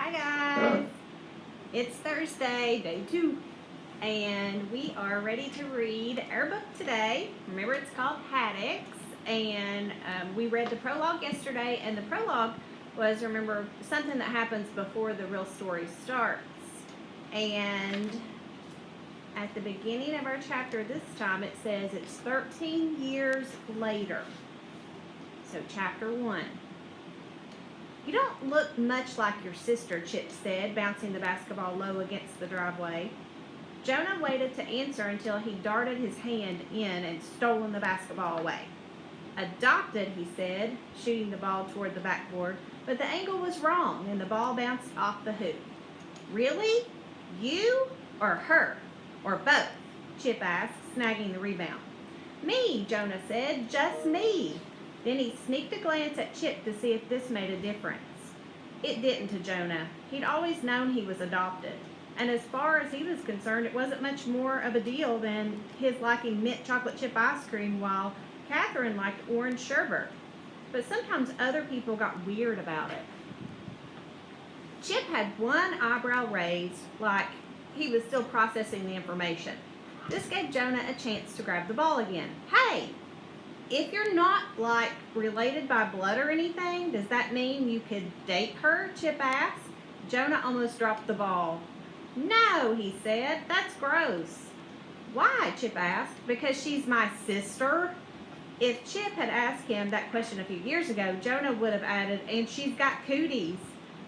Hi guys, it's Thursday, day 2, and we are ready to read our book today. Remember, it's called Haddix, and we read the prologue yesterday, and the prologue was, remember, something that happens before the real story starts. And at the beginning of our chapter this time, it says it's 13 years later. So chapter 1. You don't look much like your sister, Chip said, bouncing the basketball low against the driveway. Jonah waited to answer until he darted his hand in and stolen the basketball away. Adopted, he said, shooting the ball toward the backboard, but the angle was wrong and the ball bounced off the hoop. Really? You or her? Or both? Chip asked, snagging the rebound. Me, Jonah said, just me. Then he sneaked a glance at Chip to see if this made a difference. It didn't to Jonah. He'd always known he was adopted. And as far as he was concerned, it wasn't much more of a deal than his liking mint chocolate chip ice cream while Catherine liked orange sherbet. But sometimes other people got weird about it. Chip had one eyebrow raised like he was still processing the information. This gave Jonah a chance to grab the ball again. Hey! If you're not, like, related by blood or anything, does that mean you could date her? Chip asked. Jonah almost dropped the ball. No, he said. That's gross. Why? Chip asked. Because she's my sister. If Chip had asked him that question a few years ago, Jonah would have added, and she's got cooties.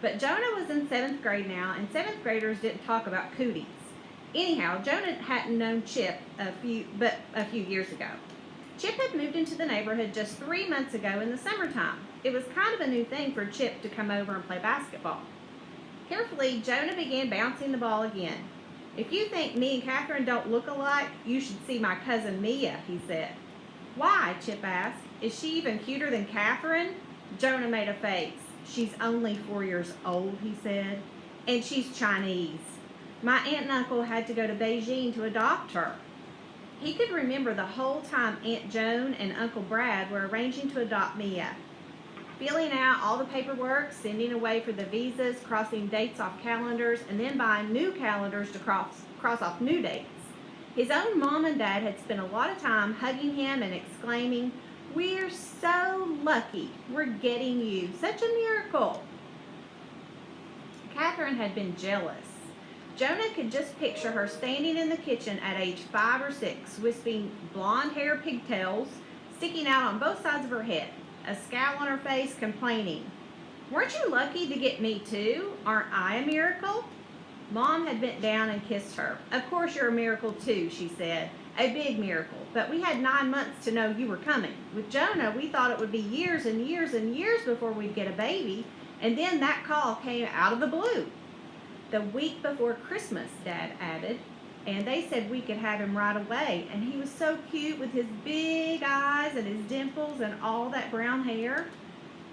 But Jonah was in 7th grade now, and 7th graders didn't talk about cooties. Anyhow, Jonah hadn't known Chip a few years ago. Chip had moved into the neighborhood just 3 months ago in the summertime. It was kind of a new thing for Chip to come over and play basketball. Carefully, Jonah began bouncing the ball again. If you think me and Catherine don't look alike, you should see my cousin Mia, he said. Why? Chip asked. Is she even cuter than Catherine? Jonah made a face. She's only 4 years old, he said, and she's Chinese. My aunt and uncle had to go to Beijing to adopt her. He could remember the whole time Aunt Joan and Uncle Brad were arranging to adopt Mia. Filling out all the paperwork, sending away for the visas, crossing dates off calendars, and then buying new calendars to cross off new dates. His own mom and dad had spent a lot of time hugging him and exclaiming, "We're so lucky. We're getting you. Such a miracle." Catherine had been jealous. Jonah could just picture her standing in the kitchen at age 5 or 6, wisping blonde hair pigtails sticking out on both sides of her head, a scowl on her face, complaining, "Weren't you lucky to get me too? Aren't I a miracle?" Mom had bent down and kissed her. "Of course you're a miracle too," she said, "a big miracle, but we had 9 months to know you were coming. With Jonah, we thought it would be years and years and years before we'd get a baby, and then that call came out of the blue." "The week before Christmas," Dad added, "and they said we could have him right away, and he was so cute with his big eyes and his dimples and all that brown hair."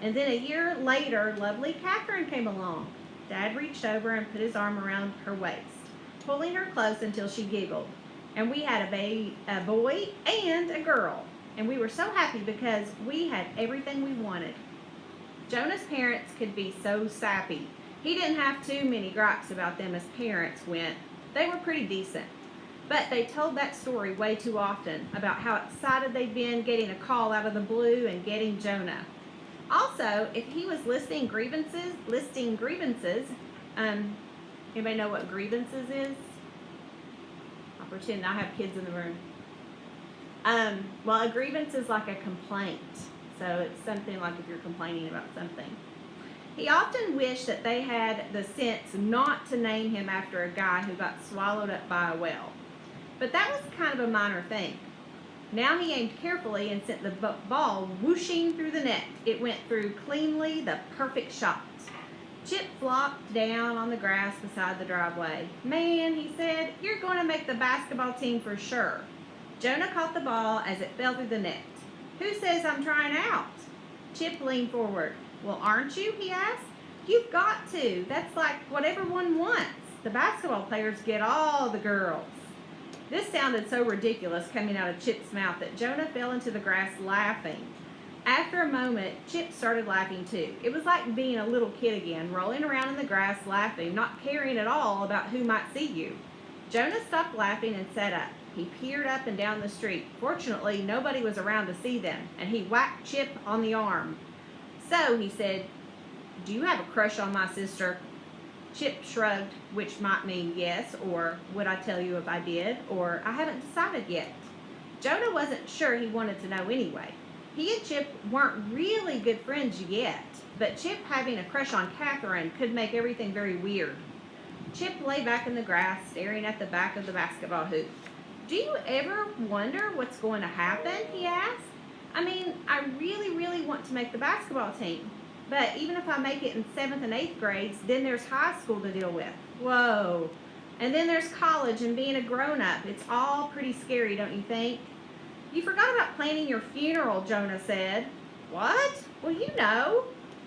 And then a year later, lovely Catherine came along. Dad reached over and put his arm around her waist, pulling her close until she giggled. "And we had a boy and a girl, and we were so happy because we had everything we wanted." Jonah's parents could be so sappy. He didn't have too many gripes about them as parents went. They were pretty decent. But they told that story way too often about how excited they'd been getting a call out of the blue and getting Jonah. Also, if he was listing grievances, anybody know what grievances is? I'll pretend I have kids in the room. Well, a grievance is like a complaint. So it's something like if you're complaining about something. He often wished that they had the sense not to name him after a guy who got swallowed up by a whale. But that was kind of a minor thing. Now he aimed carefully and sent the ball whooshing through the net. It went through cleanly, the perfect shot. Chip flopped down on the grass beside the driveway. "Man," he said, "you're going to make the basketball team for sure." Jonah caught the ball as it fell through the net. "Who says I'm trying out?" Chip leaned forward. "Well, aren't you?" he asked. "You've got to. That's like what everyone wants. The basketball players get all the girls." This sounded so ridiculous coming out of Chip's mouth that Jonah fell into the grass laughing. After a moment, Chip started laughing too. It was like being a little kid again, rolling around in the grass laughing, not caring at all about who might see you. Jonah stopped laughing and sat up. He peered up and down the street. Fortunately, nobody was around to see them, and he whacked Chip on the arm. "So," he said, "do you have a crush on my sister?" Chip shrugged, which might mean yes, or "would I tell you if I did?" or "I haven't decided yet." Jonah wasn't sure he wanted to know anyway. He and Chip weren't really good friends yet, but Chip having a crush on Catherine could make everything very weird. Chip lay back in the grass, staring at the back of the basketball hoop. "Do you ever wonder what's going to happen?" he asked. "I mean, I really want to make the basketball team. But even if I make it in 7th and 8th grades, then there's high school to deal with. Whoa. And then there's college and being a grown-up. It's all pretty scary, don't you think?" "You forgot about planning your funeral," Jonah said. "What?" "Well, you know.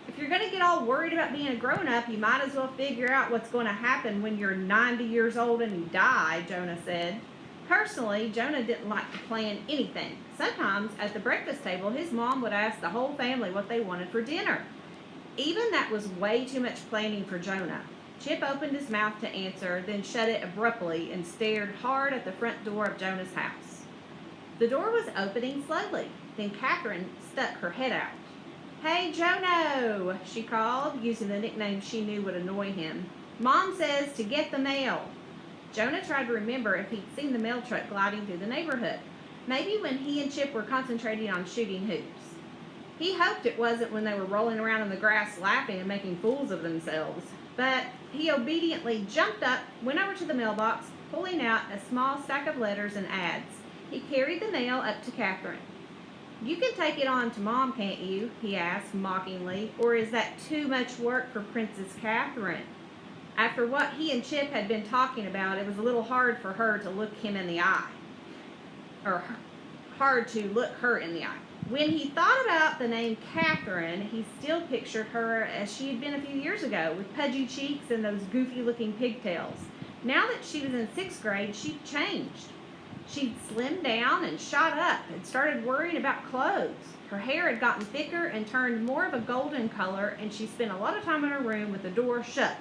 If you're going to get all worried about being a grown-up, you might as well figure out what's going to happen when you're 90 years old and you die," Jonah said. Personally, Jonah didn't like to plan anything. Sometimes, at the breakfast table, his mom would ask the whole family what they wanted for dinner. Even that was way too much planning for Jonah. Chip opened his mouth to answer, then shut it abruptly and stared hard at the front door of Jonah's house. The door was opening slowly. Then Catherine stuck her head out. "Hey, Jono," she called, using the nickname she knew would annoy him. "Mom says to get the mail." Jonah tried to remember if he'd seen the mail truck gliding through the neighborhood. Maybe when he and Chip were concentrating on shooting hoops. He hoped it wasn't when they were rolling around in the grass laughing and making fools of themselves. But he obediently jumped up, went over to the mailbox, pulling out a small stack of letters and ads. He carried the mail up to Catherine. "You can take it on to Mom, can't you?" he asked mockingly. "Or is that too much work for Princess Catherine?" After what he and Chip had been talking about, it was a little hard for her to look him in the eye. Or hard to look her in the eye. When he thought about the name Catherine, he still pictured her as she had been a few years ago, with pudgy cheeks and those goofy-looking pigtails. Now that she was in 6th grade, she'd changed. She'd slimmed down and shot up and started worrying about clothes. Her hair had gotten thicker and turned more of a golden color, and she spent a lot of time in her room with the door shut,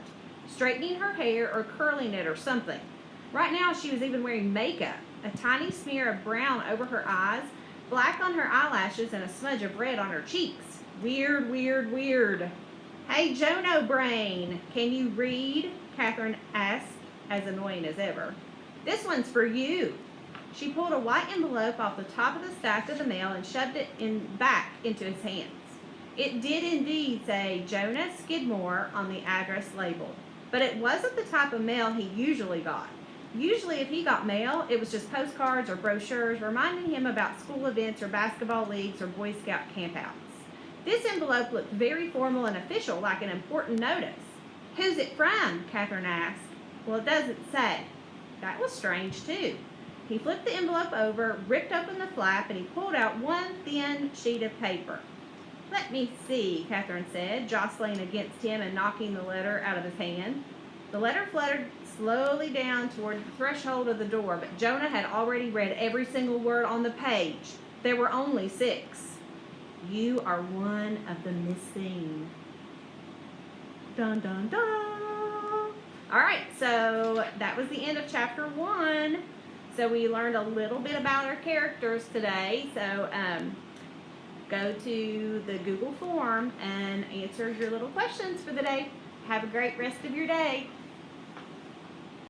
straightening her hair or curling it or something. Right now, she was even wearing makeup, a tiny smear of brown over her eyes, black on her eyelashes, and a smudge of red on her cheeks. Weird. "Hey, Jono Brain, can you read?" Catherine asked, as annoying as ever. "This one's for you." She pulled a white envelope off the top of the stack of the mail and shoved it back into his hands. It did indeed say Jonah Skidmore on the address label, but it wasn't the type of mail he usually got. Usually if he got mail, it was just postcards or brochures reminding him about school events or basketball leagues or Boy Scout campouts. This envelope looked very formal and official, like an important notice. "Who's it from?" Catherine asked. "Well, it doesn't say." That was strange, too. He flipped the envelope over, ripped open the flap, and he pulled out one thin sheet of paper. "Let me see," Catherine said, jostling against him and knocking the letter out of his hand. The letter fluttered slowly down toward the threshold of the door, but Jonah had already read every single word on the page. There were only 6. "You are one of the missing." Dun, dun, dun. All right, so that was the end of chapter 1. So we learned a little bit about our characters today. So go to the Google form and answer your little questions for the day. Have a great rest of your day.